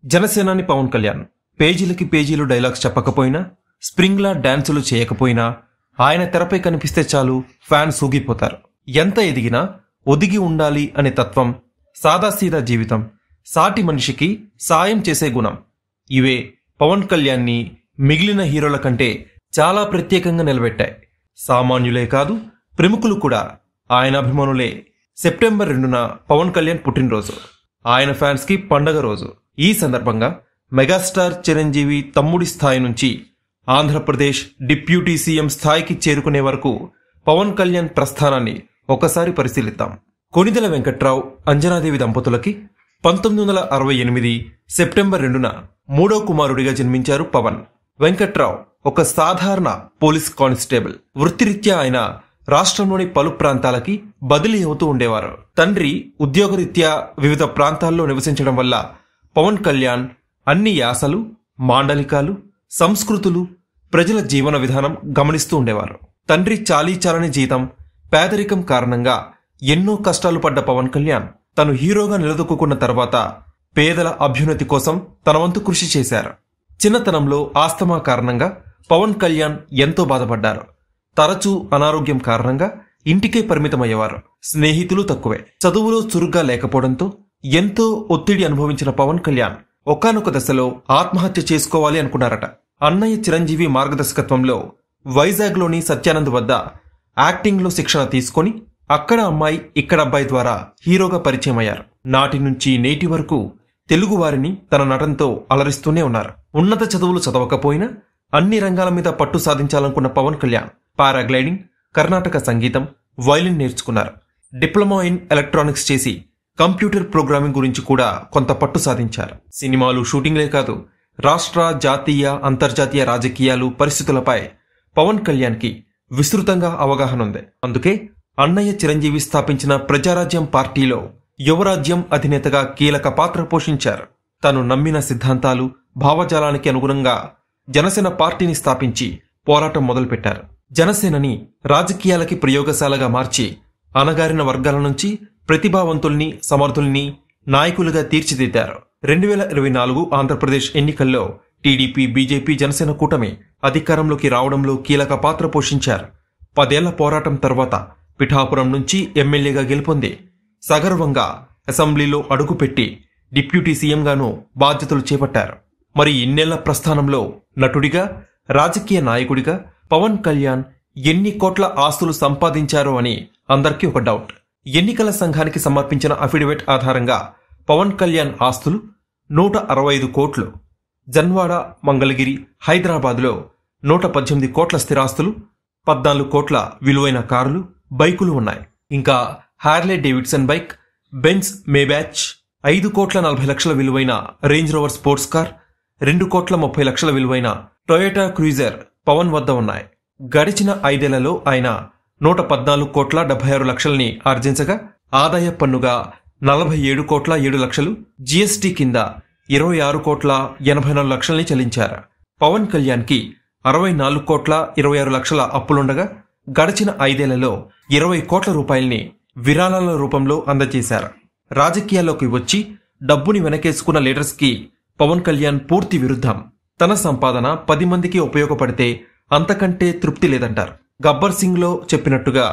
జనసేనాని పవన్ కళ్యాణ్ పేజీలకి పేజీలు డైలాగ్స్ చెప్పకపోయినా, స్ప్రింగ్లా డాన్సులు చేయకపోయినా ఆయన తెరపై కనిపిస్తే చాలు ఫ్యాన్స్ ఊగిపోతారు. ఎంత ఎదిగినా ఒదిగి ఉండాలి అనే తత్వం, సాదాసీదా జీవితం, సాటి మనిషికి సాయం చేసే గుణం, ఇవే పవన్ కళ్యాణ్ని మిగిలిన హీరోల కంటే చాలా ప్రత్యేకంగా నిలబెట్టాయి. సామాన్యులే కాదు, ప్రముఖులు కూడా ఆయన అభిమానులే. సెప్టెంబర్ 2న పవన్ కళ్యాణ్ పుట్టినరోజు, ఆయన ఫ్యాన్స్ కి పండగ రోజు. ఈ సందర్భంగా మెగాస్టార్ చిరంజీవి తమ్ముడి స్థాయి నుంచి ఆంధ్రప్రదేశ్ డిప్యూటీ సీఎం స్థాయికి చేరుకునే వరకు పవన్ కళ్యాణ్ ప్రస్థానాన్ని ఒకసారి పరిశీలిద్దాం. కొణిదెల వెంకట్రావు, అంజనాదేవి దంపతులకి 1968 సెప్టెంబర్ 2న మూడో కుమారుడిగా జన్మించారు పవన్. వెంకట్రావు ఒక సాధారణ పోలీస్ కానిస్టేబుల్. వృత్తిరీత్యా ఆయన రాష్ట్రంలోని పలు ప్రాంతాలకి బదిలీ అవుతూ ఉండేవారు. తండ్రి ఉద్యోగరీత్యా వివిధ ప్రాంతాల్లో నివసించడం వల్ల పవన్ కళ్యాణ్ అన్ని యాసలు, మాండలికాలు, సంస్కృతులు, ప్రజల జీవన విధానం గమనిస్తూ ఉండేవారు. తండ్రి చాలీచాలని జీతం, పేదరికం కారణంగా ఎన్నో కష్టాలు పడ్డ పవన్ కళ్యాణ్ తను హీరోగా నిలదొక్కున్న తర్వాత పేదల అభ్యున్నతి కోసం తన వంతు కృషి చేశారు. చిన్నతనంలో ఆస్తమా కారణంగా పవన్ కళ్యాణ్ ఎంతో బాధపడ్డారు. తరచూ అనారోగ్యం కారణంగా ఇంటికే పరిమితమయ్యేవారు. స్నేహితులు తక్కువే. చదువులో చురుగ్గా లేకపోవడంతో ఎంతో ఒత్తిడి అనుభవించిన పవన్ కళ్యాణ్ ఒకానొక దశలో ఆత్మహత్య చేసుకోవాలి అనుకున్నారట. అన్నయ్య చిరంజీవి మార్గదర్శకత్వంలో వైజాగ్లోని సత్యానంద్ వద్ద యాక్టింగ్లో శిక్షణ తీసుకుని అక్కడ అమ్మాయి ఇక్కడ అబ్బాయి ద్వారా హీరోగా పరిచయం అయ్యారు. నాటి నుంచి నేటి వరకు తెలుగు వారిని తన నటనతో అలరిస్తూనే ఉన్నారు. ఉన్నత చదువులు చదవకపోయినా అన్ని రంగాల మీద పట్టు సాధించాలనుకున్న పవన్ కళ్యాణ్ పారాగ్లైడింగ్, కర్ణాటక సంగీతం, వైలిన్ నేర్చుకున్నారు. డిప్లొమా ఇన్ ఎలక్ట్రానిక్స్ చేసి కంప్యూటర్ ప్రోగ్రామింగ్ గురించి కూడా కొంత పట్టు సాధించారు. సినిమాలు, షూటింగ్లే కాదు, రాష్ట్ర, జాతీయ, అంతర్జాతీయ రాజకీయాలు, పరిస్థితులపై పవన్ కళ్యాణ్కి విస్తృతంగా అవగాహన ఉంది. అందుకే అన్నయ్య చిరంజీవి స్థాపించిన ప్రజారాజ్యం పార్టీలో యువరాజ్యం అధినేతగా కీలక పాత్ర పోషించారు. తను నమ్మిన సిద్ధాంతాలు, భావజాలానికి అనుగుణంగా జనసేన పార్టీని స్థాపించి పోరాటం మొదలుపెట్టారు. జనసేనని రాజకీయాలకి ప్రయోగశాలగా మార్చి అణగారిన వర్గాల నుంచి ప్రతిభావంతుల్ని, సమర్థుల్ని నాయకులుగా తీర్చిదిద్దారు. 2024 ఆంధ్రప్రదేశ్ ఎన్నికల్లో టీడీపీ, బీజేపీ, జనసేన కూటమి అధికారంలోకి రావడంలో కీలక పాత్ర పోషించారు. 10 ఏళ్ల పోరాటం తర్వాత పిఠాపురం నుంచి ఎమ్మెల్యేగా గెలుపొంది సగర్వంగా అసెంబ్లీలో అడుగుపెట్టి డిప్యూటీ సీఎంగానూ బాధ్యతలు చేపట్టారు. మరి ఇన్నేళ్ల ప్రస్థానంలో నటుడిగా, రాజకీయ నాయకుడిగా పవన్ కళ్యాణ్ ఎన్ని కోట్ల ఆస్తులు సంపాదించారో అని అందరికీ ఒక డౌట్. ఎన్నికల సంఘానికి సమర్పించిన అఫిడవిట్ ఆధారంగా పవన్ కళ్యాణ్ ఆస్తులు 165 కోట్లు, జన్వాడ, మంగళగిరి, హైదరాబాద్లో 118 కోట్ల స్థిరాస్తులు, 14 కోట్ల విలువైన కార్లు, బైకులు ఉన్నాయి. ఇంకా హార్లే డేవిడ్సన్ బైక్, బెంజ్ మేబ్యాచ్, 5 కోట్ల 40 లక్షల విలువైన రేంజ్ రోవర్ స్పోర్ట్స్ కార్, 2 కోట్ల 30 లక్షల విలువైన టొయోటా క్రూజర్ పవన్ వద్ద ఉన్నాయి. గడిచిన 5 ఏళ్లలో ఆయన 114 కోట్ల 76 లక్షల్ని ఆర్జించగా ఆదాయ పన్నుగా 47 కోట్ల 7 లక్షలు, జీఎస్టీ కింద 26 కోట్ల 84 లక్షల్ని చెల్లించారు. పవన్ కళ్యాణ్కి 64 కోట్ల 26 లక్షల అప్పులుండగా గడిచిన 5 ఏళ్లలో 20 కోట్ల రూపాయల్ని విరాళాల రూపంలో అందజేశారు. రాజకీయాల్లోకి వచ్చి డబ్బుని వెనకేసుకున్న లీడర్స్ కి పవన్ కళ్యాణ్ పూర్తి విరుద్ధం. తన సంపాదన 10 మందికి ఉపయోగపడితే అంతకంటే తృప్తి లేదంటారు. గబ్బర్ సింగ్ లో చెప్పినట్టుగా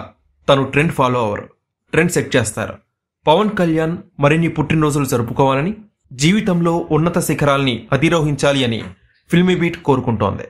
తను trend follow hour, trend set చేస్తారు. పవన్ కళ్యాణ్ మరిన్ని పుట్టినరోజులు జరుపుకోవాలని, జీవితంలో ఉన్నత శిఖరాల్ని అధిరోహించాలి అని ఫిల్మీ బీట్ కోరుకుంటోంది.